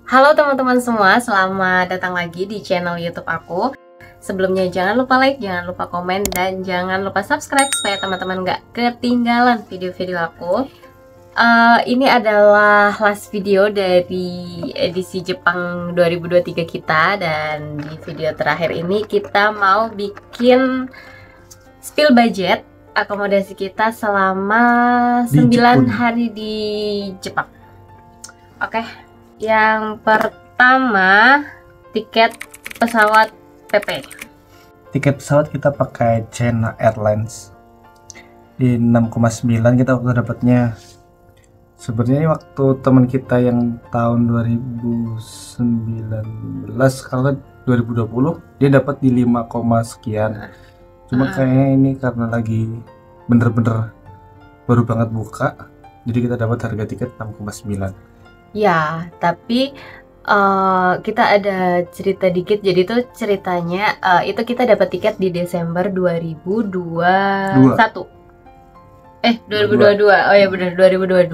Halo teman-teman semua, selamat datang lagi di channel YouTube aku. Sebelumnya jangan lupa like, jangan lupa komen, dan jangan lupa subscribe supaya teman-teman gak ketinggalan video-video aku. Ini adalah last video dari edisi Jepang 2023 kita, dan di video terakhir ini kita mau bikin spill budget akomodasi kita selama 9 hari di Jepang. Oke. Yang pertama, tiket pesawat PP. Tiket pesawat kita pakai China Airlines di 6,9 kita waktu dapatnya. Sebenarnya waktu teman kita yang tahun 2019 kalau 2020 dia dapat di 5, sekian. Cuma kayaknya ini karena lagi bener-bener baru banget buka, jadi kita dapat harga tiket 6,9. Ya, tapi kita ada cerita dikit. Jadi tuh ceritanya itu kita dapat tiket di Desember 2021. 2022. Oh ya benar, 2022.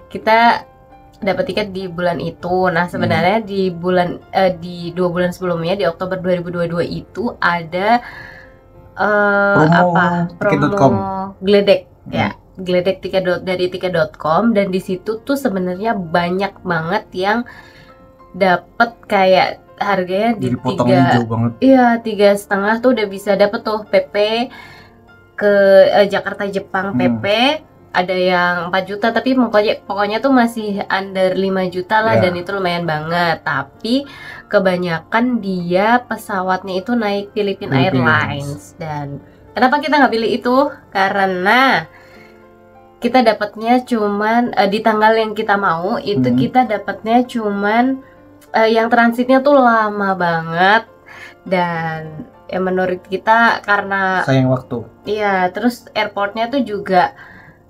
Kita dapat tiket di bulan itu. Nah, sebenarnya di 2 bulan sebelumnya, di Oktober 2022 itu ada promo Gledek ya. Gledek dari tiket.com, dan di situ tuh sebenarnya banyak banget yang dapat kayak harganya di 3,5 tuh udah bisa dapet tuh PP ke Jakarta Jepang. PP ada yang 4 juta, tapi pokoknya tuh masih under 5 juta lah, dan itu lumayan banget. Tapi kebanyakan dia pesawatnya itu naik Philippine Airlines. Dan kenapa kita nggak pilih itu? Karena kita dapatnya cuman di tanggal yang kita mau itu, kita dapatnya cuman yang transitnya tuh lama banget, dan ya menurut kita karena sayang waktu. Iya, terus airportnya tuh juga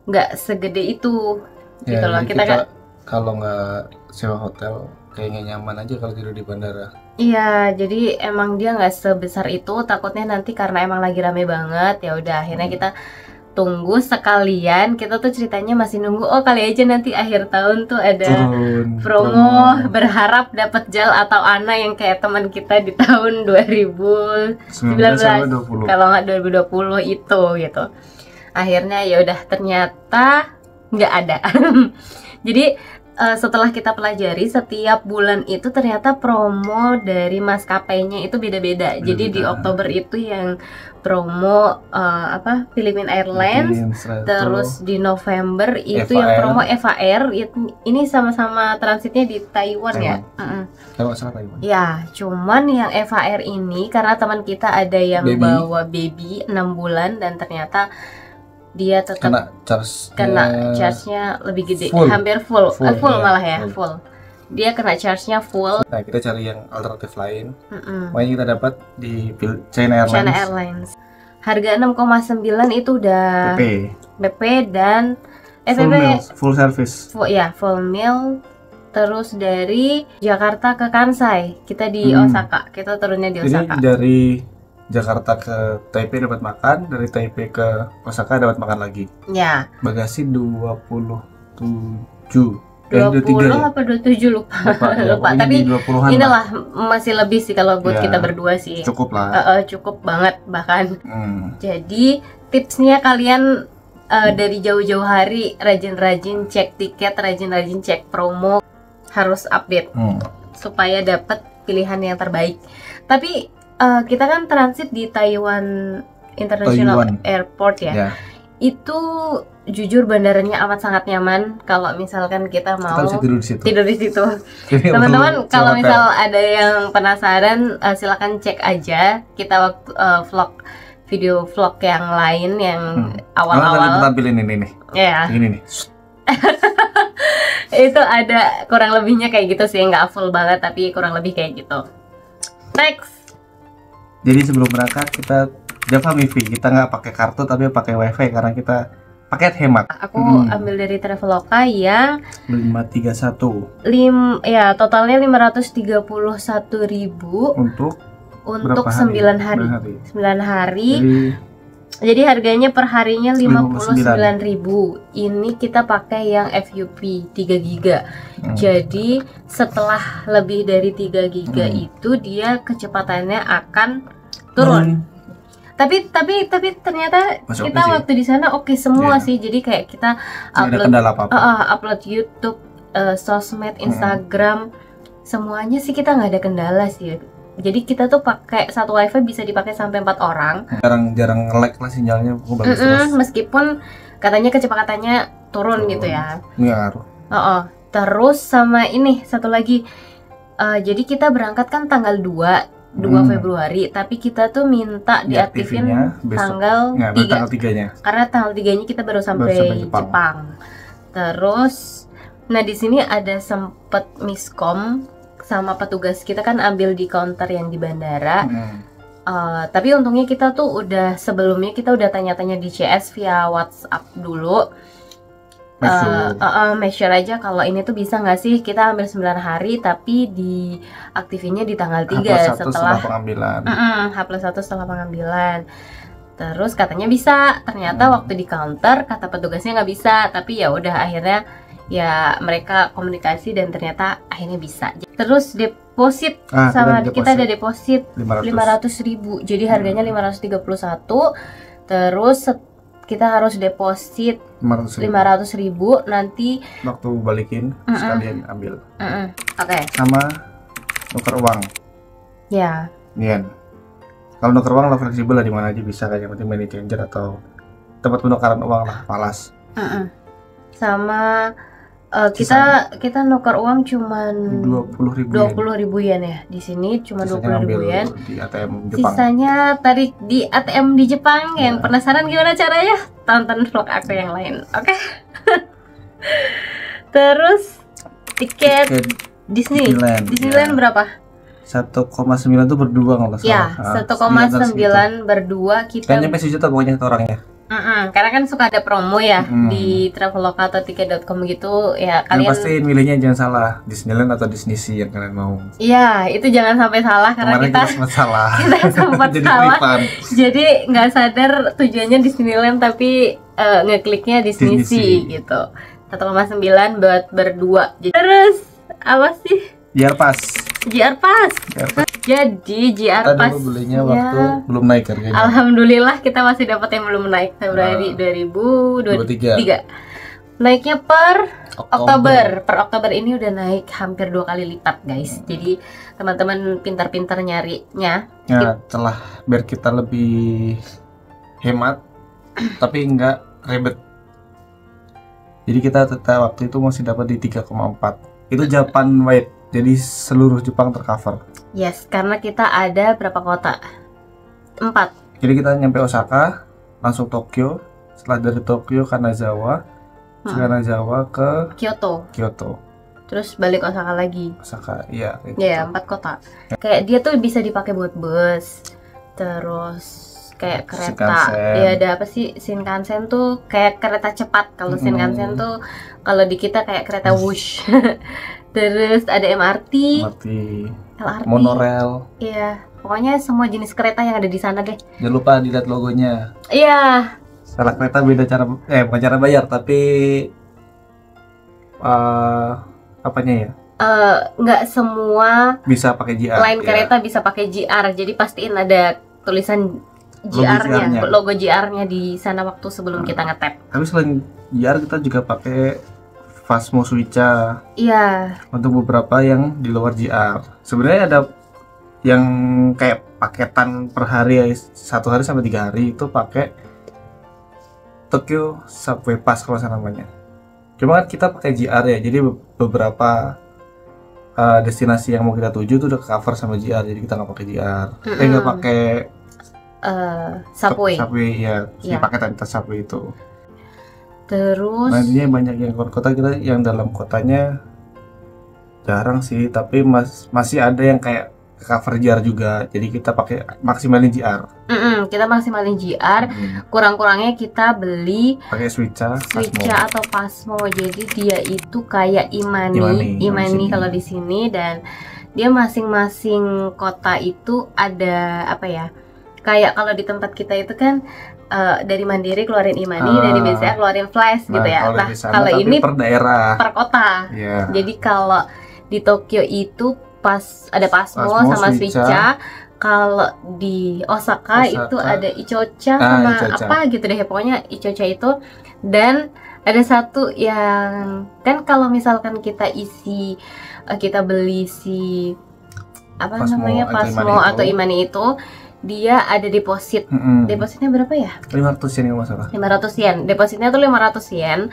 nggak segede itu gitu loh. Kita kalau nggak sewa hotel kayaknya nyaman aja kalau tidur di bandara. Iya, jadi emang dia nggak sebesar itu. Takutnya nanti karena emang lagi rame banget, ya udah akhirnya kita tunggu sekalian. Kita tuh ceritanya masih nunggu, oh kali aja nanti akhir tahun tuh ada promo. Berharap dapat JAL atau ANA yang kayak teman kita di tahun 2019 kalau nggak 2020 itu gitu. Akhirnya ya udah, ternyata nggak ada. Jadi setelah kita pelajari, setiap bulan itu ternyata promo dari maskapainya itu beda-beda. Jadi di Oktober itu yang promo Philippine Airlines, terus di November itu yang promo Eva Air. Ini sama-sama transitnya di Taiwan ya. Taiwan. Ya, cuman yang Eva Air ini karena teman kita ada yang bawa baby 6 bulan, dan ternyata dia tetap kena charge-nya lebih gede, hampir full malah ya, full. Dia kena charge-nya full. Nah, kita cari yang alternatif lain. Makanya kita dapat di China Airlines. Harga 6,9 itu udah PP dan full service. Full meal. Terus dari Jakarta ke Kansai, kita di Osaka. Kita turunnya di Osaka. Jadi dari Jakarta ke Taipei dapat makan, dari Taipei ke Osaka dapat makan lagi. Ya. Bagasi 27. 20 apa 27 lupa. Tapi inilah masih lebih sih kalau buat kita berdua sih. Cukup lah. Cukup banget bahkan. Jadi tipsnya kalian dari jauh-jauh hari rajin-rajin cek tiket, rajin-rajin cek promo, harus update supaya dapat pilihan yang terbaik. Tapi kita kan transit di Taiwan International Airport ya. Itu jujur bandaranya amat sangat nyaman. Kalau misalkan kita mau tidur di situ. Teman-teman kalau misal ada yang penasaran, silakan cek aja kita waktu video vlog yang lain yang awal-awal. Kita tampilin ini nih. Ya. Ini nih. Itu ada kurang lebihnya kayak gitu sih, nggak full banget tapi kurang lebih kayak gitu. Next. Jadi sebelum berangkat kita Java MiFi, kita nggak pakai kartu tapi pakai WiFi karena kita paket hemat. Aku ambil dari Traveloka yang 531. Totalnya 531.000 untuk 9 hari. 9 hari. Jadi harganya per harinya 59.000. 59.000. Ini kita pakai yang FUP 3 GB. Jadi setelah lebih dari 3 GB itu dia kecepatannya akan turun. Tapi ternyata Masuk kita sih. waktu di sana oke semua Iya. sih. Jadi kayak kita Tidak ada upload kendala apa-apa. upload YouTube, sosmed, Instagram, semuanya sih kita nggak ada kendala sih. Jadi kita tuh pakai satu wifi bisa dipakai sampai 4 orang. Jarang nge-lag lah sinyalnya, bagus terus. Meskipun katanya kecepatannya turun gitu ya. Nggak ngaruh. Terus sama ini satu lagi, jadi kita berangkat kan tanggal 2 Februari, tapi kita tuh minta diaktifin tanggal 3. Tanggal 3-nya. Karena tanggal 3-nya kita baru sampai Jepang. Terus nah di sini ada sempet miskom sama petugas kita kan ambil di counter yang di bandara. Tapi untungnya kita tuh udah sebelumnya kita udah tanya-tanya di CS via WhatsApp dulu. Make sure aja kalau ini tuh bisa nggak sih kita ambil 9 hari tapi diaktifinnya di tanggal 3 setelah pengambilan. H+1 setelah pengambilan. Terus katanya bisa, ternyata waktu di counter kata petugasnya nggak bisa, tapi ya udah akhirnya ya mereka komunikasi dan ternyata akhirnya bisa. Terus deposit sama kita ada deposit 500.000. Jadi harganya 531. Terus kita harus deposit 500.000 nanti waktu balikin sekalian ambil. Oke. Sama nuker uang. Ya. Yen. Kalau nuker uang lah fleksibel lah, di mana aja bisa, kayak penting money changer atau tempat penukaran uang lah, Palas. Sama kita nuker uang cuman 20.000 yen ya. Di sini cuma 20.000 yen. Di ATM Jepang. Sisanya tarik di ATM di Jepang. Yang penasaran gimana caranya? Tonton vlog aku yang lain. Oke. Terus tiket Disneyland berapa? 1,9 tuh berdua kalau Ya, 1,9 berdua kita. Kayaknya masih juta pokoknya satu orangnya. Karena kan suka ada promo ya di Traveloka atau tiket.com gitu ya, kalian pasti milihnya jangan salah, Disneyland atau Disney Sea yang kalian mau. Iya, itu jangan sampai salah karena kita sempat salah. Kita sempat salah. Jadi nggak sadar tujuannya Disneyland tapi ngekliknya Disney Sea gitu. 1,9 buat berdua. Terus apa sih? JR Pass. Jadi JR Pass belinya waktu belum naik harganya. Alhamdulillah kita masih dapat yang belum naik, Februari 2023. Naiknya per Oktober. Per Oktober ini udah naik hampir 2 kali lipat, guys. Jadi teman-teman pintar-pintar nyarinya. Ya, biar kita lebih hemat tapi enggak ribet. Jadi kita tetap waktu itu masih dapat di 3,4. Itu Japan wide. Jadi seluruh Jepang tercover. Yes, karena kita ada berapa kota? 4. Jadi kita nyampe Osaka, langsung Tokyo. Setelah dari Tokyo Kanazawa, Kanazawa ke Kyoto. Terus balik Osaka lagi. Iya. Iya, 4 kota. Kayak dia tuh bisa dipakai buat bus. Terus kayak kereta. Ya ada apa sih? Shinkansen tuh kayak kereta cepat. Kalau Shinkansen tuh kalau di kita kayak kereta wush. Terus ada MRT, LRT, monorail. Iya, pokoknya semua jenis kereta yang ada di sana deh. Jangan lupa dilihat logonya. Iya. Salah kereta beda cara, bukan cara bayar tapi apanya ya? Nggak semua bisa pakai JR. Lain kereta bisa pakai JR, jadi pastiin ada tulisan JR-nya, logo JR-nya di sana waktu sebelum kita ngetap. Tapi selain JR kita juga pakai Fasmo Suica. Iya. Untuk beberapa yang di luar JR. Sebenarnya ada yang kayak paketan per hari, 1 hari sampai 3 hari itu pakai Tokyo Subway Pass kalau saya namanya. Cuma kan kita pakai JR ya, jadi beberapa destinasi yang mau kita tuju itu udah cover sama JR, jadi kita nggak pakai JR. Nggak pakai Subway. Ya, paketan Subway itu. Terus nantinya banyak yang keluar kota, kita yang dalam kotanya jarang sih, tapi masih ada yang kayak cover JR juga, jadi kita pakai maksimalin JR. Kita maksimalin JR. Kurang-kurangnya kita beli pakai Suica atau Pasmo. Jadi dia itu kayak Imani kalau di sini, dan dia masing-masing kota itu ada apa ya? Kayak kalau di tempat kita itu kan dari Mandiri keluarin e-money, dari BCA keluarin flash gitu ya. Nah, kalau ini per daerah, per kota. Yeah. Jadi kalau di Tokyo itu pas ada Pasmo sama Suica. Kalau di Osaka itu ada Ichocha sama Ichocha. apa gitu deh, pokoknya Ichocha itu. Dan ada satu yang kan kalau misalkan kita beli si apa namanya Pasmo atau e-money itu, dia ada deposit. Depositnya berapa ya? 500 yen kalau masalah. 500 yen. Depositnya tuh 500 yen.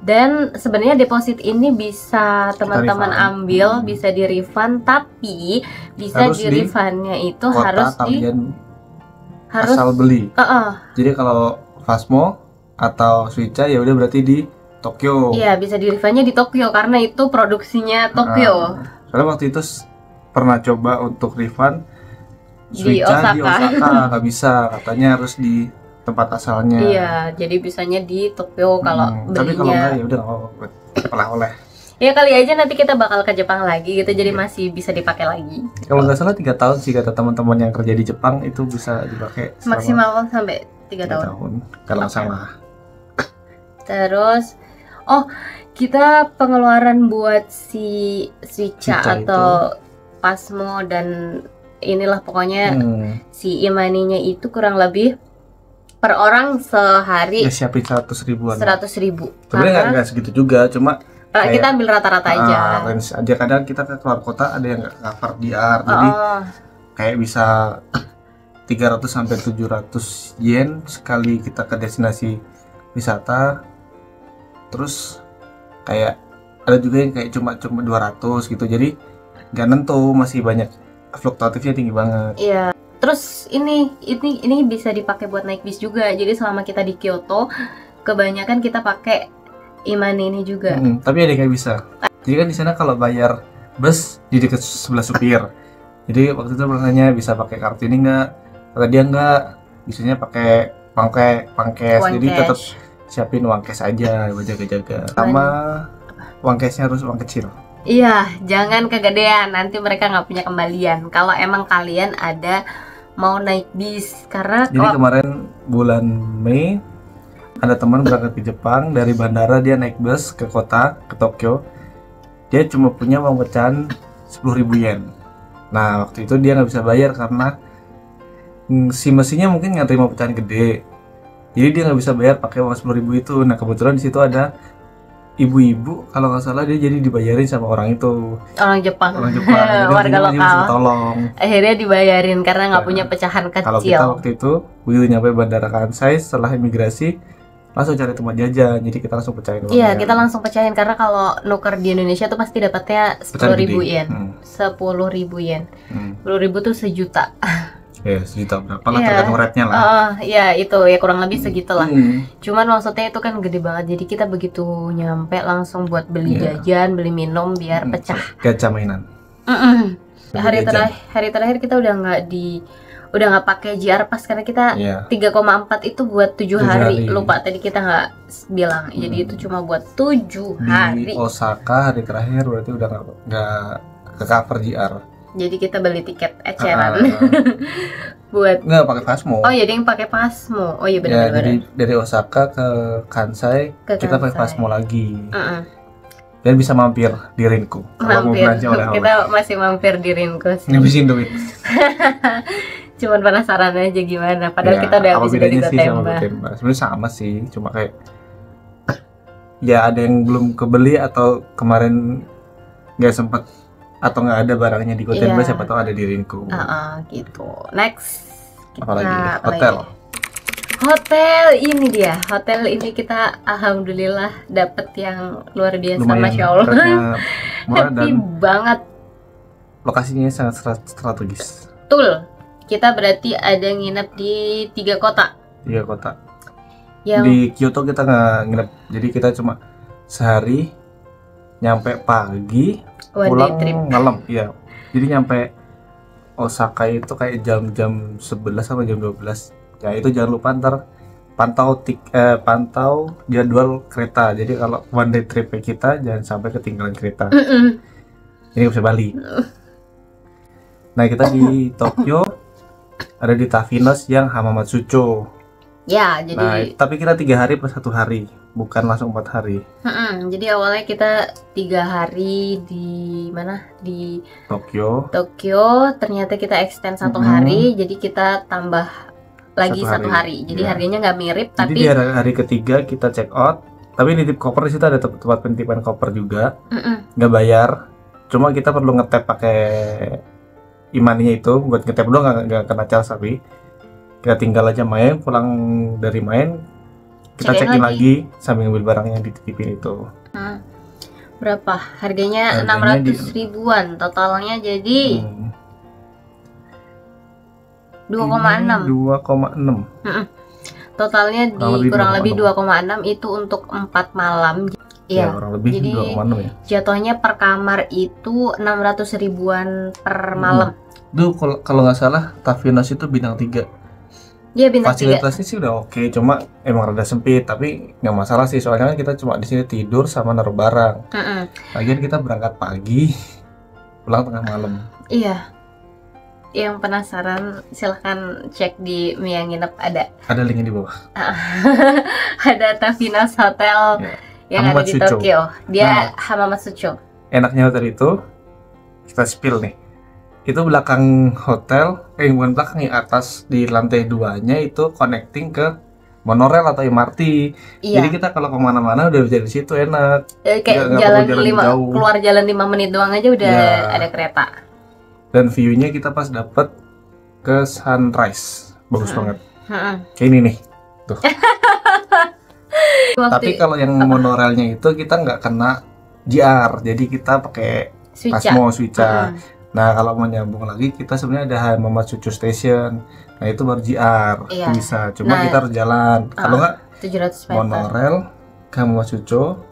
Dan sebenarnya deposit ini bisa teman-teman ambil, bisa di refund, tapi bisa di refundnya itu harus asal beli. Jadi kalau Pasmo atau Suica ya udah berarti di Tokyo. Iya, bisa di refundnya di Tokyo karena itu produksinya Tokyo. Soalnya waktu itu pernah coba untuk refund Suica di Osaka nggak bisa, katanya harus di tempat asalnya. Iya, jadi bisanya di Tokyo kalau belinya. Tapi kalau enggak ya udah oleh-oleh. Ya kali aja nanti kita bakal ke Jepang lagi gitu, jadi masih bisa dipakai lagi. Kalau nggak salah 3 tahun sih kata teman-teman yang kerja di Jepang, itu bisa dipakai maksimal sampai 3 tahun. Kalau salah. Terus, kita pengeluaran buat si Suica atau Pasmo dan inilah pokoknya si e-money-nya itu kurang lebih per orang sehari ya siapin 100 ribuan. 100 ribu. Sebenarnya nggak segitu juga, cuma kita ambil rata-rata aja. Range aja, kadang kita ke keluar kota ada yang nggak cover DR, jadi kayak bisa 300 sampai 700 yen sekali kita ke destinasi wisata. Terus kayak ada juga yang kayak cuma 200 gitu, jadi nggak nentu, masih banyak fluktuatifnya tinggi banget. Iya. Terus ini bisa dipakai buat naik bis juga. Jadi selama kita di Kyoto, kebanyakan kita pakai e-money ini juga. Tapi ada yang nggak bisa. Jadi kan di sana kalau bayar bus di dekat sebelah supir. Jadi waktu itu bertanya bisa pakai kartu ini nggak? Kata dia nggak. Biasanya pakai pangkes. Jadi tetap siapin uang cash aja, jaga-jaga. Sama uang cashnya harus uang kecil. Iya, jangan kegedean, nanti mereka nggak punya kembalian. Kalau emang kalian ada mau naik bis, karena jadi kemarin bulan Mei ada teman berangkat ke Jepang dari bandara, dia naik bus ke kota, ke Tokyo. Dia cuma punya uang pecahan 10.000 yen. Nah waktu itu dia nggak bisa bayar karena si mesinnya mungkin nggak terima pecahan gede, jadi dia nggak bisa bayar pakai uang 10.000 itu. Nah kebetulan di situ ada ibu-ibu, kalau nggak salah, dia jadi dibayarin sama orang itu, orang Jepang warga lokal. Tolong. Akhirnya dibayarin karena nggak punya pecahan kecil. Kalau kita waktu itu begitu nyampe bandara Kansai, setelah imigrasi langsung cari tempat jajan, jadi kita langsung pecahin. Iya, kita langsung pecahin karena kalau nuker di Indonesia tuh pasti dapatnya 10.000 yen. 10.000 yen. 10.000 tuh sejuta. Ya, sejuta berapa lah, tergantung rate-nya lah. Ya itu ya kurang lebih segitulah. Cuman maksudnya itu kan gede banget, jadi kita begitu nyampe langsung buat beli jajan, beli minum biar pecah. Gacha mainan. Hari terakhir kita udah nggak pakai JR Pass karena kita 3,4 itu buat 7 hari. Lupa tadi kita nggak bilang. Jadi itu cuma buat 7 hari. Di Osaka hari terakhir berarti udah nggak ke cover JR. Jadi kita beli tiket eceran buat nggak pakai Pasmo. Oh iya, dia yang pakai Pasmo. Oh iya benar-benar. Jadi dari Osaka ke Kansai kita pakai Pasmo lagi. Dan bisa mampir di Rinko. Kita masih mampir di Rinko. Ngabisin duit. Cuman penasaran aja gimana. Padahal kita udah habis dari Gotemba. Sebenarnya sama sih, cuma kayak ya ada yang belum kebeli atau kemarin nggak sempet atau nggak ada barangnya di Gotemba, siapa tahu ada di Rinko. Gitu. Next. Apalagi hotel. Hotel ini dia. Hotel ini kita alhamdulillah dapet yang luar biasa. Lumayan, Masya Allah. Happy banget. Lokasinya sangat strategis. Betul. Kita berarti ada nginep di 3 kota. 3 kota. Di Kyoto kita nggak nginep. Jadi kita cuma sehari, nyampe pagi, pulang malam. Iya. Jadi nyampe Osaka itu kayak jam 11 sampai jam 12. Ya itu jangan lupa ntar pantau jadwal kereta. Jadi kalau one day trip kita jangan sampai ketinggalan kereta. Ini bisa balik. Nah kita di Tokyo ada di Tafinos yang Hamamatsucho. Ya, Nah, jadi tapi kita 3 hari plus 1 hari, bukan langsung 4 hari. jadi awalnya kita 3 hari di mana? Di Tokyo. Tokyo, ternyata kita extend 1 hari, jadi kita tambah lagi 1 hari. Jadi Ya. harganya nggak mirip, Jadi tapi di hari ketiga kita check out, tapi nitip koper di situ ada tempat penitipan koper juga, nggak bayar. Cuma kita perlu ngetap pakai imaninya itu, buat ngetap doang, nggak kena charge. Tapi kita tinggal aja main, pulang dari main kita Check-in check-in lagi sambil ngambil barang yang dititipin itu. berapa? Harganya Harganya 600 ribuan, totalnya jadi 2,6. 2,6. Totalnya di kurang lebih 2,6 itu untuk 4 malam. Ya, Iya. kurang lebih Jadi 2,6 ya. jatuhnya per kamar itu 600 ribuan per malam. Duh, kalau nggak salah Tavinos itu bintang 3. Iya, bintang 3. Fasilitasnya sih udah oke, cuma emang rada sempit, tapi nggak masalah sih, soalnya kan kita cuma di sini tidur sama naruh barang. Lagian kita berangkat pagi, pulang tengah malam. Iya. Yang penasaran silahkan cek di Mia Nginep, ada linknya di bawah. ada Tavinos Hotel yang ada di Hamamatsucho. Tokyo. Dia Hamamatsucho. Enaknya hotel itu, kita spill nih, itu belakang hotel, bukan belakang ya, atas di lantai 2-nya itu connecting ke monorail atau MRT. Iya. Jadi kita kalau kemana-mana udah bisa di situ enak. Kayak Nggak jalan perlu jalan 5, jauh. keluar jalan 5 menit doang aja udah Ya. ada kereta. Dan view-nya kita pas dapet ke sunrise, bagus banget. Kayak ini nih. Tuh. Tapi kalau yang monorailnya itu kita nggak kena JR, jadi kita pakai Pasmo Suica. Nah, kalau mau nyambung lagi kita sebenarnya ada Hamamatsucho Station. Nah, itu baru JR. Iya. Itu bisa. Cuma kita harus jalan. Kalau nggak 700 meter. monorail ke Hamamatsucho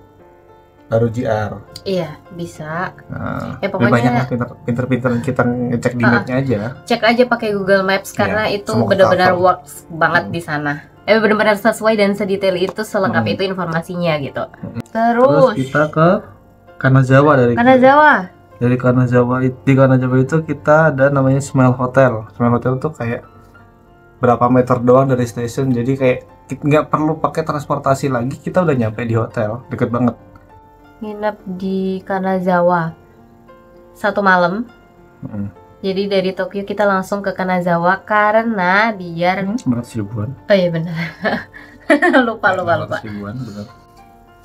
baru JR. Iya, bisa. Nah, Ya, lebih pokoknya banyak lah pinter-pinter kita ngecek di mapnya aja. Cek aja pakai Google Maps karena Iya, itu semua benar-benar cover. works banget di sana. Benar-benar sesuai dan sedetail itu, selengkap itu informasinya gitu. Terus kita ke Kanazawa dari Kanazawa. Dari Kanazawa, di Kanazawa itu kita ada namanya Smile Hotel. Smile Hotel tuh kayak berapa meter doang dari stasiun, jadi kayak nggak perlu pakai transportasi lagi, kita udah nyampe di hotel, deket banget. Nginep di Kanazawa 1 malam. Jadi dari Tokyo kita langsung ke Kanazawa karena biar 900 ribuan. Oh iya benar. lupa. 900 ribuan, benar.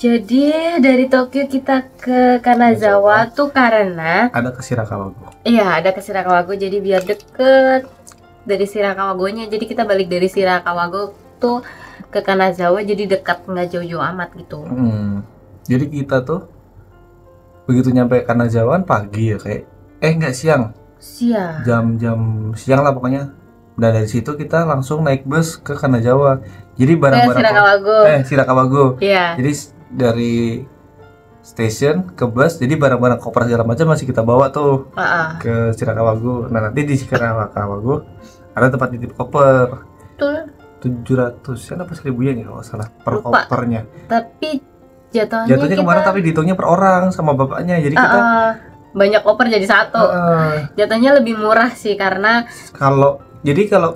Jadi dari Tokyo kita ke Kanazawa tuh karena Ada ke Shirakawa-go. iya, ada ke Shirakawa-go, jadi biar deket dari Shirakawa-go-nya. Jadi kita balik dari Shirakawa-go tuh ke Kanazawa, jadi dekat, nggak jauh-jauh amat gitu. Jadi kita tuh begitu nyampe Kanazawa pagi ya, kayak nggak siang. Jam siang lah pokoknya. Dan dari situ kita langsung naik bus ke Kanazawa. Jadi barang-barang Shirakawa-go. Iya. Jadi dari station ke bus, jadi barang-barang koper segala macam masih kita bawa tuh ke Shirakawa-go. Nah, nanti di Shirakawa-go ada tempat titip koper. Betul. 700 apa 1000 yen ya kalau salah per Lupa. kopernya. Tapi jatuhnya kita kemarin tapi dihitungnya per orang sama bapaknya. Jadi kita banyak koper jadi satu. Jatuhnya lebih murah sih karena kalau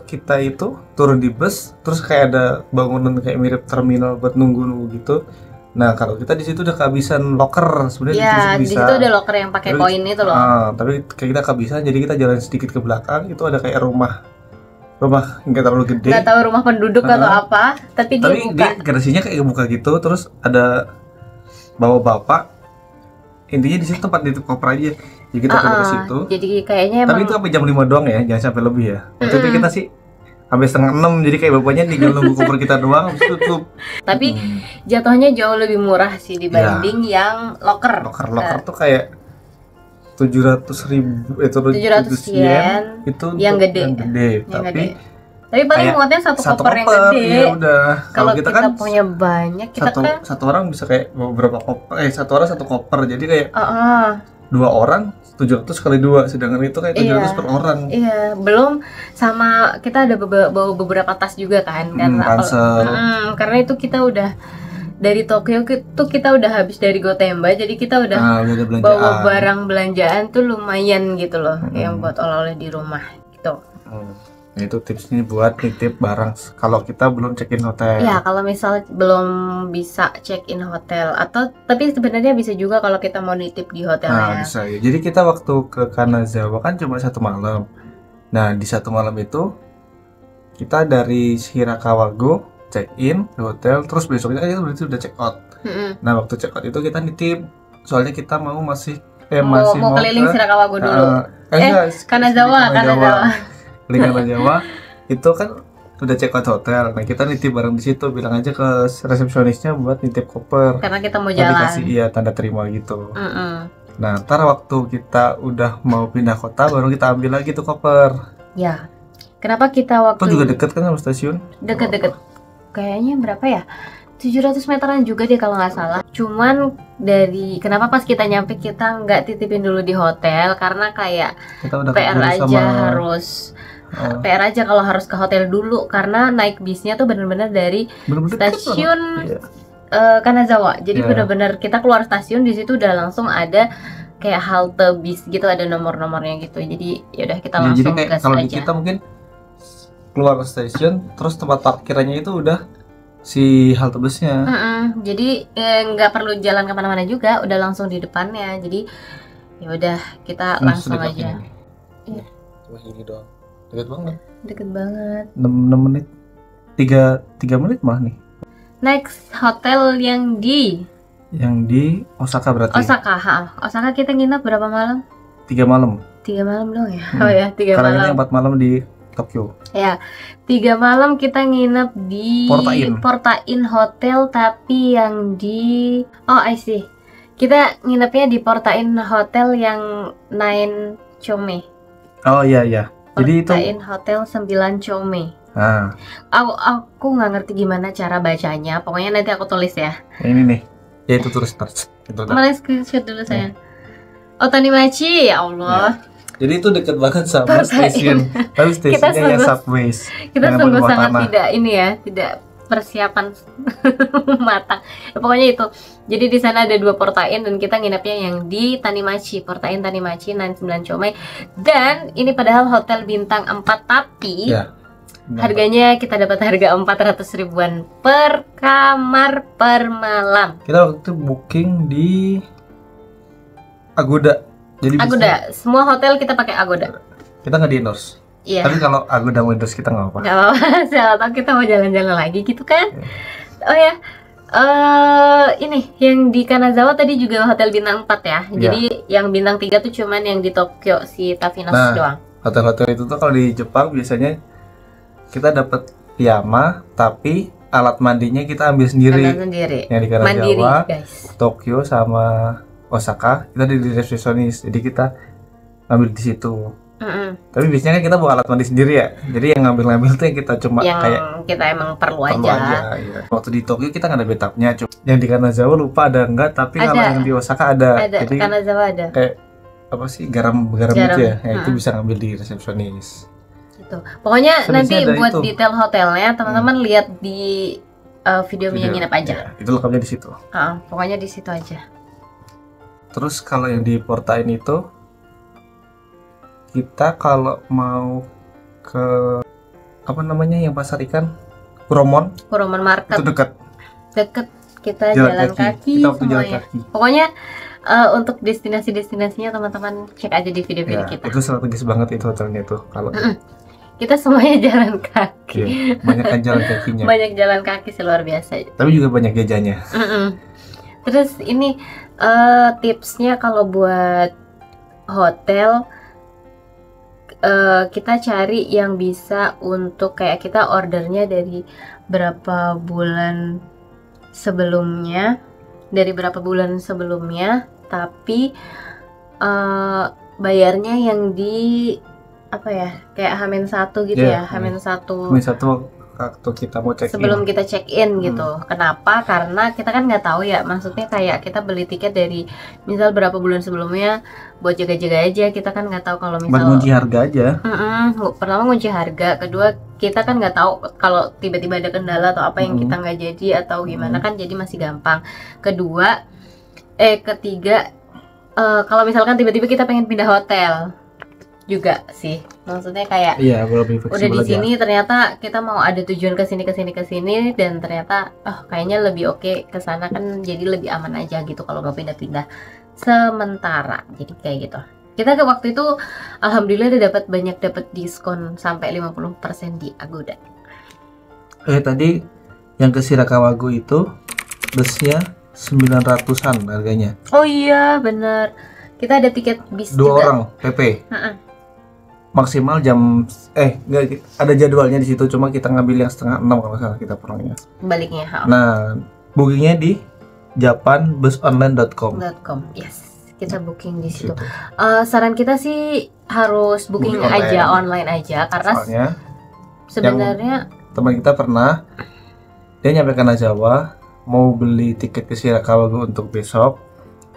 kita itu turun di bus, terus kayak ada bangunan kayak mirip terminal buat nunggu gitu. Nah, kalau kita di situ udah kehabisan locker sebenarnya. Iya, di situ ada locker yang pakai koin itu loh. Tapi kayak kita kehabisan, jadi kita jalan sedikit ke belakang, itu ada kayak rumah nggak terlalu gede. Nggak tahu rumah penduduk atau apa, tapi dia buka. Dia garasinya kayak buka gitu, terus ada bawa bapak. Intinya di situ tempat nitip koper aja. Jadi kita pergi ke situ. Jadi kayaknya Tapi emang itu sampai jam 5 doang ya, jangan sampai lebih ya. Waktu itu kita sih sampai setengah 6, jadi kayak bapaknya tinggal nunggu koper kita doang, habis itu tutup. Tapi jatuhnya jauh lebih murah sih dibanding yang locker. Locker tuh kayak 700.000 700 yen itu yang gede. Tapi paling muatnya satu koper yang gede. Ya udah. Kalau kita kan punya banyak, kita satu orang bisa kayak beberapa koper. Satu orang satu koper. Jadi kayak 2 orang 700 kali 2, sedangkan itu kayak 700 per orang. Iya, belum sama kita ada bawa beberapa tas juga kan, karena itu kita udah dari Tokyo itu kita udah habis dari Gotemba, jadi kita udah bawa barang belanjaan tuh lumayan gitu loh, yang buat oleh-oleh di rumah gitu. Nah, itu tipsnya buat nitip barang kalau kita belum check-in hotel. Ya, kalau misal belum bisa check-in hotel atau tapi sebenarnya bisa juga kalau kita mau nitip di Nah, hotelnya. bisa ya. Jadi kita waktu ke Kanazawa kan cuma 1 malam. Nah, di 1 malam itu kita dari Shirakawago check-in di hotel, terus besoknya kita berarti udah check out. Nah, waktu check out itu kita nitip, soalnya kita masih mau keliling Shirakawago dulu. Kanazawa. Keliling Kanazawa itu kan udah check out hotel. Nah, kita nitip barang di situ, bilang aja ke resepsionisnya buat nitip koper. Karena kita mau Nanti jalan. kasih tanda terima gitu. Nah, ntar waktu kita udah mau pindah kota baru kita ambil lagi tuh koper. Ya. Kenapa kita waktu Itu juga deket kan sama stasiun? Deket-deket. Kayaknya berapa ya? 700 meteran juga deh kalau nggak salah. Cuman kenapa pas kita nyampe kita nggak titipin dulu di hotel karena kayak Kita udah PR keburu aja sama harus PR aja kalau harus ke hotel dulu karena naik bisnya tuh bener-bener dari bener-bener deket stasiun banget. Kanazawa. Jadi Iya. bener-bener kita keluar stasiun di situ udah langsung ada kayak halte bis gitu, ada nomor-nomornya gitu. Jadi yaudah kita Ya, jadi langsung kayak gas kalau di aja. kita mungkin keluar stasiun terus tempat parkirannya itu udah si halte busnya. Jadi nggak perlu jalan kemana-mana juga, udah langsung di depannya. Jadi ya udah kita langsung sedekat aja. ini. Iya. Cuma gini doang. Dekat banget. Deket banget. 6 menit. 3 menit malah nih. Next hotel yang di Yang di Osaka berarti. Osaka. Osaka kita nginep berapa malam? 3 malam. 3 malam dong ya. Oh ya, 3 Karena malam. ini 4 malam di Tokyo. Ya, 3 malam kita nginep di Portain Hotel, tapi yang di I see. Kita nginepnya di Portain Hotel yang Nine Chome. Oh iya iya. Jadi itu Portain Hotel 9 Chome. nah, Aku nggak ngerti gimana cara bacanya. Pokoknya nanti aku tulis ya. ini nih. Ya itu terus start. Itu dah. Mana screenshot dulu saya. Otanimachi, ya Allah. Jadi itu deket banget sama stasiun. Tapi stasiunnya yang subways. Kita yang sungguh bawah sangat tanah. tidak ini ya, tidak persiapan matang. Ya, pokoknya itu. Jadi di sana ada 2 portain dan kita nginepnya yang di Tanimachi, Portain Tanimachi 99 Chome. Dan ini padahal hotel bintang 4 tapi Ya. harganya kita dapat harga 400 ribuan per kamar per malam. Kita waktu itu booking di Agoda. Jadi Agoda, semua hotel kita pakai Agoda. kita nggak di endorse. Iya. Tapi kalau Agoda mau endorse kita nggak apa-apa. Gak apa-apa, siapa tahu kita mau jalan-jalan lagi gitu kan. Oh ya, ini yang di Kanazawa tadi juga hotel bintang 4 ya. Jadi yang bintang 3 tuh cuman yang di Tokyo si Tafinos doang. Hotel-hotel itu tuh kalau di Jepang biasanya kita dapat piyama, tapi alat mandinya kita ambil sendiri. Ambil sendiri. Yang di Mandiri, Kanazawa, guys. Tokyo sama Osaka kita di resepsionis. Jadi kita ambil di situ. Tapi biasanya kan kita bawa alat mandi sendiri ya. Jadi yang ngambil-ngambil tuh yang kita cuma Yang kayak kita emang perlu perlu aja. iya. Waktu di Tokyo kita nggak ada bathtubnya, yang di Kanazawa lupa ada enggak, tapi Ada. kalau yang di Osaka ada. Ada, Jadi Kanazawa ada. kayak apa sih garam Garam. gitu ya. Ya itu bisa ngambil di resepsionis. Gitu. Pokoknya Terus nanti ada buat itu. detail hotelnya teman-teman lihat di video yang nginep aja. Ya, itu lengkapnya di situ. Pokoknya di situ aja. Terus kalau yang di Portain itu kita kalau mau ke apa namanya yang pasar ikan Kuromon Kuromon Market itu dekat deket, kita jalan kaki kita waktu jalan semuanya. kaki Pokoknya untuk destinasi-destinasinya teman-teman cek aja di video-video ya, kita. itu strategis banget itu hotelnya tuh kalau Kita semuanya jalan kaki. iya, banyak kan jalan kakinya Banyak jalan kaki sih, luar biasa. tapi juga banyak jajannya. Terus ini tipsnya kalau buat hotel kita cari yang bisa untuk kayak kita ordernya dari berapa bulan sebelumnya, tapi bayarnya yang di apa ya, kayak H-1 gitu Iya, ya, H-1 Ini satu waktu kita mau check sebelum in kita check in gitu. Kenapa? Karena kita kan nggak tahu ya, maksudnya kayak kita beli tiket dari misal berapa bulan sebelumnya buat jaga-jaga aja. Kita kan nggak tahu kalau buat misal kunci harga aja. pertama kunci harga, kedua kita kan nggak tahu kalau tiba-tiba ada kendala atau apa yang kita nggak jadi atau gimana, kan jadi masih gampang. Ketiga kalau misalkan tiba-tiba kita pengen pindah hotel juga sih. Maksudnya kayak Iya, lebih udah fleksibel di aja. sini ternyata kita mau ada tujuan ke sini dan ternyata kayaknya lebih oke ke sana kan, jadi lebih aman aja gitu kalau nggak pindah-pindah sementara. Jadi kayak gitu. Kita ke waktu itu alhamdulillah udah dapat diskon sampai 50% di Agoda. Tadi yang ke Shirakawago itu busnya 900-an harganya. Oh iya bener, kita ada tiket bis 2 juga. orang PP. Maksimal jam enggak, ada jadwalnya di situ, cuma kita ngambil yang 5:30 kalau salah kita pulangnya. Baliknya. Nah, bookingnya di japanbusonline.com. Yes, kita booking di situ. Situ. Saran kita sih harus booking Booking aja online aja, karena Soalnya sebenarnya teman kita pernah, dia nyampe Kanazawa mau beli tiket ke Shirakawa untuk besok,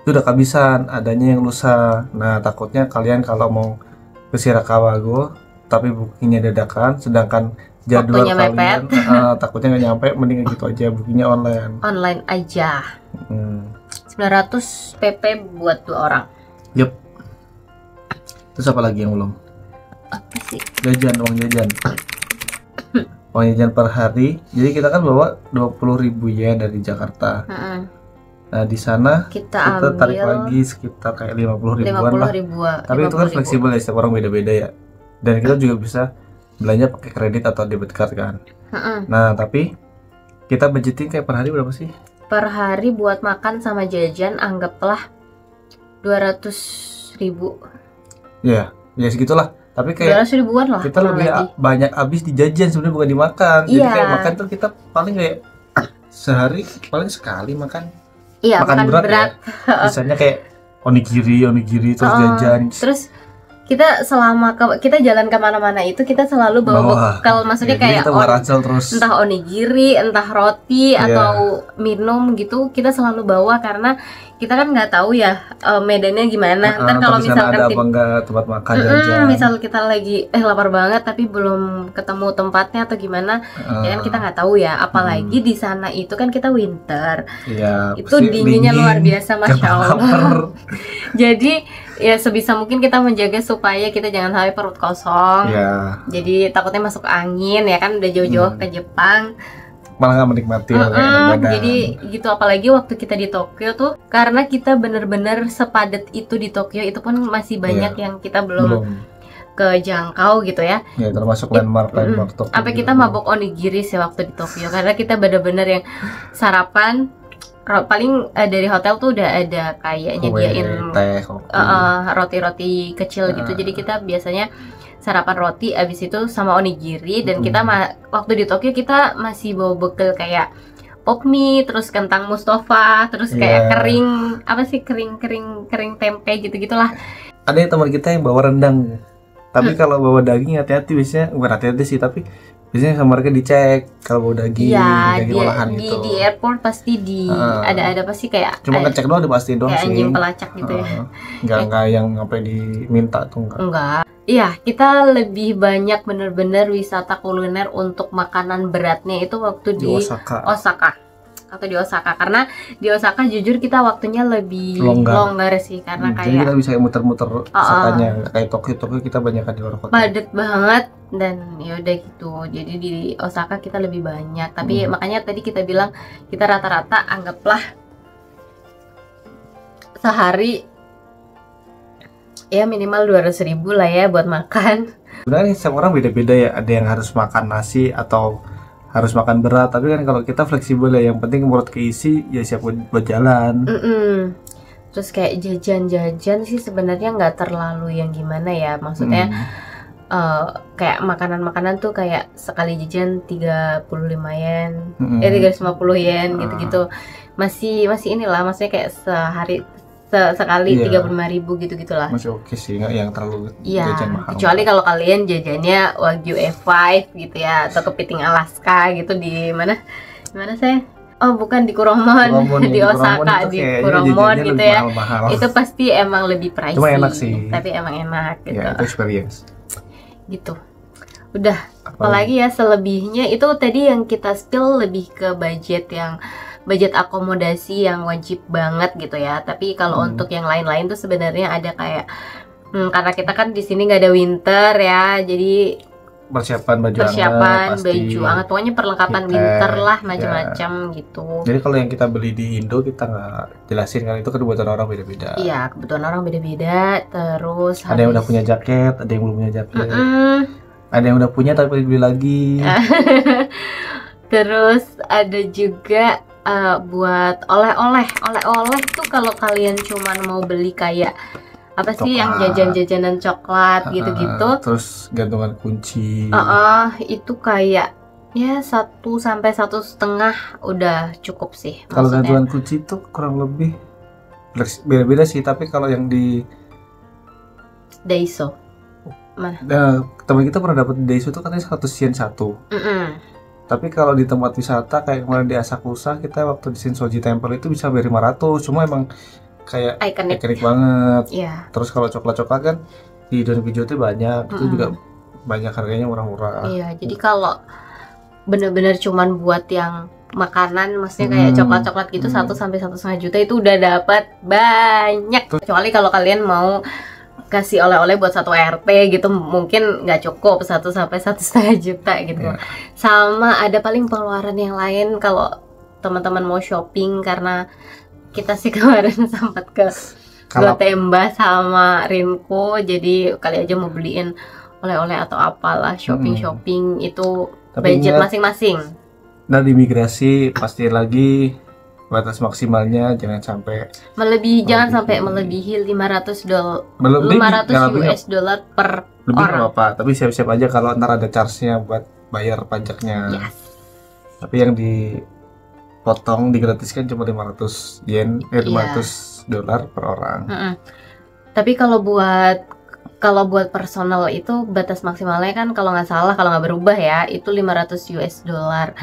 itu udah kehabisan, adanya yang lusa. Nah, takutnya kalian kalau mau ke Shirakawa tapi bookingnya dadakan, sedangkan jadwal waktunya kalian mepet. takutnya nggak nyampe, mending gitu aja, bookingnya Online aja. 900 PP buat 2 orang. Yup. Terus apa lagi yang belum? Apa sih? Jajan, uang jajan. Uang jajan per hari. Jadi kita kan bawa 20.000 yen dari Jakarta. Nah, di sana Kita tarik ambil lagi sekitar kayak 50 ribuan 50 lah. ribuan. Tapi itu kan fleksibel ya, setiap orang beda-beda ya. Dan kita juga bisa belanja pakai kredit atau debit card kan. Nah, tapi kita budgeting kayak per hari berapa sih? Per hari buat makan sama jajan anggaplah 200.000. Ya segitulah. Tapi kayak 200 ribuan lah. kita lebih banyak habis di jajan sebenarnya, bukan dimakan. Jadi kayak makan tuh kita paling kayak sehari paling sekali makan. Iya, makan berat. Ya. Misalnya kayak onigiri terus jajan. Terus kita selama kita jalan kemana-mana itu kita selalu bawa bekal, maksudnya kayak terus. Entah onigiri, entah roti atau minum gitu, kita selalu bawa karena kita kan nggak tahu ya medannya gimana. Ntar kalau misalkan ada apa enggak tempat makan jajan. Misal kita lagi lapar banget tapi belum ketemu tempatnya atau gimana, ya kan kita nggak tahu ya. Apalagi di sana itu kan kita winter. Iya. Itu dinginnya luar biasa, masya Allah. Jadi ya sebisa mungkin kita menjaga supaya kita jangan sampai perut kosong. Iya. Jadi takutnya masuk angin ya kan, udah jauh-jauh ke Jepang. Malah nggak menikmati jadi gitu. Apalagi waktu kita di Tokyo tuh, karena kita bener-bener sepadat itu di Tokyo, itu pun masih banyak yang kita belum kejangkau gitu ya. Ya, termasuk landmark Tokyo. Sampai kita mabok onigiri sih waktu di Tokyo, karena kita bener-bener yang sarapan paling dari hotel tuh udah ada kayak nyediain roti-roti kecil gitu. Jadi kita biasanya sarapan roti, abis itu sama onigiri. Dan kita waktu di Tokyo kita masih bawa bekal kayak pop mie, terus kentang Mustafa, terus kayak kering tempe gitu-gitulah. Ada teman kita yang bawa rendang, tapi kalau bawa daging hati-hati, biasanya bukan hati-hati sih, tapi biasanya sama mereka dicek kalau bawa daging, daging olahan gitu. Di airport pasti ada pasti kayak cuma ngecek doang, pasti doang kayak sih, anjing pelacak gitu ya. Enggak yang sampai diminta tuh enggak. Iya, kita lebih banyak bener-bener wisata kuliner untuk makanan beratnya itu waktu di Osaka. Atau di Osaka, karena di Osaka jujur kita waktunya lebih longgar sih, karena jadi kita bisa muter-muter Osakanya, kayak Tokyo kita banyak di luar kota. Padat banget dan ya udah gitu. Jadi di Osaka kita lebih banyak, tapi makanya tadi kita bilang kita rata-rata anggaplah sehari ya minimal 200.000 lah ya buat makan. Sebenarnya setiap orang beda-beda ya, ada yang harus makan nasi atau harus makan berat, tapi kan kalau kita fleksibel ya, yang penting perut keisi ya siap buat jalan. Terus kayak jajan-jajan sih sebenarnya nggak terlalu yang gimana ya, maksudnya kayak makanan-makanan tuh kayak sekali jajan 35 yen, 350 yen gitu-gitu. Masih inilah, maksudnya kayak sehari sekali 35.000 gitu-gitulah. Masih oke sih, nggak yang terlalu jajan mahal. Kecuali kalau kalian jajannya Wagyu F5 gitu ya, atau kepiting Alaska gitu di mana saya? Oh bukan, di Kuromon di Osaka, di Kuromon gitu ya. Mahal. Itu pasti emang lebih pricey. Cuma enak sih. Tapi emang enak gitu. Ya, itu experience. Gitu. Udah. Apalagi ya selebihnya itu tadi yang kita spill lebih ke budget akomodasi yang wajib banget gitu ya. Tapi kalau untuk yang lain-lain tuh sebenarnya ada kayak Karena kita kan di sini nggak ada winter ya, jadi persiapan baju baju hangat, pokoknya perlengkapan winter lah macam-macam gitu. Jadi kalau yang kita beli di Indo kita nggak jelasin kan, itu kebutuhan orang beda-beda. Iya, kebutuhan orang beda-beda. Terus ada yang udah punya jaket, ada yang belum punya jaket, ada yang udah punya tapi beli lagi. Terus ada juga buat oleh-oleh tuh kalau kalian cuman mau beli kayak apa sih yang jajan-jajanan coklat gitu-gitu, terus gantungan kunci, itu kayak ya 1 sampai 1,5 udah cukup sih. Kalau gantungan kunci itu kurang lebih beda-beda sih, tapi kalau yang di Daiso mana? Teman kita pernah dapat di Daiso tuh katanya 100 yen satu. Tapi kalau di tempat wisata kayak kemarin di Asakusa, kita waktu di Shinsoji Temple itu bisa beri 500, cuma emang kayak ikonik banget. Terus kalau coklat-coklat kan di Donbijou itu banyak, itu juga banyak harganya murah-murah. Iya, jadi kalau bener-bener cuman buat yang makanan, maksudnya kayak coklat-coklat gitu 1 sampai 1,5 juta itu udah dapat banyak. Kecuali kalau kalian mau kasih oleh-oleh buat 1 RT gitu, mungkin nggak cukup 1 sampai 1,5 juta gitu. Sama ada paling pengeluaran yang lain kalau teman-teman mau shopping, karena kita sih kemarin sempat ke Gotemba sama Rinko, jadi kali aja mau beliin oleh-oleh atau apalah, shopping itu budget masing-masing. Dan imigrasi pasti lagi batas maksimalnya jangan sampai melebihi 500 US dollar per orang. Apa, tapi siap-siap aja kalau ntar ada charge-nya buat bayar pajaknya. Tapi yang dipotong digratiskan cuma 500 yen, 500 dolar per orang. Tapi kalau buat personal itu batas maksimalnya kan kalau nggak salah, kalau nggak berubah ya, itu 500 US dollar.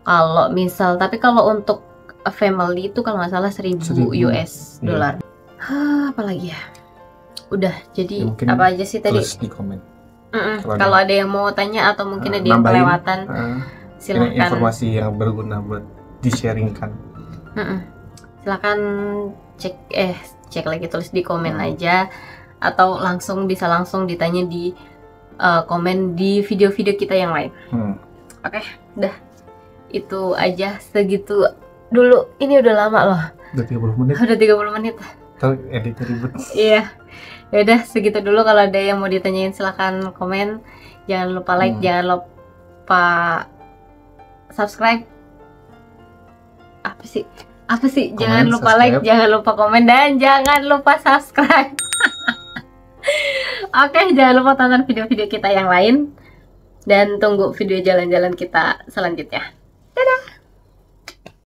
Kalau misal, tapi kalau untuk family itu kalau nggak salah 1.000 US dollar. Apalagi ya? Udah, jadi ya, apa aja sih tadi? Tulis di komen. Kalau ada yang mau tanya atau mungkin ada yang kelewatan, silahkan. Ini informasi yang berguna buat di-sharingkan. Silahkan cek lagi, tulis di komen aja, atau bisa langsung ditanya di komen di video-video kita yang lain. Oke, udah itu aja, segitu dulu. Ini udah lama loh. Udah 30 menit. Udah 30 menit. Ntar editnya ribet. Iya. Ya udah segitu dulu. Kalau ada yang mau ditanyain silahkan komen. Jangan lupa like, jangan lupa subscribe. Apa sih? Jangan lupa like, jangan lupa komen, dan jangan lupa subscribe. Oke, jangan lupa tonton video-video kita yang lain, dan tunggu video jalan-jalan kita selanjutnya. Dadah.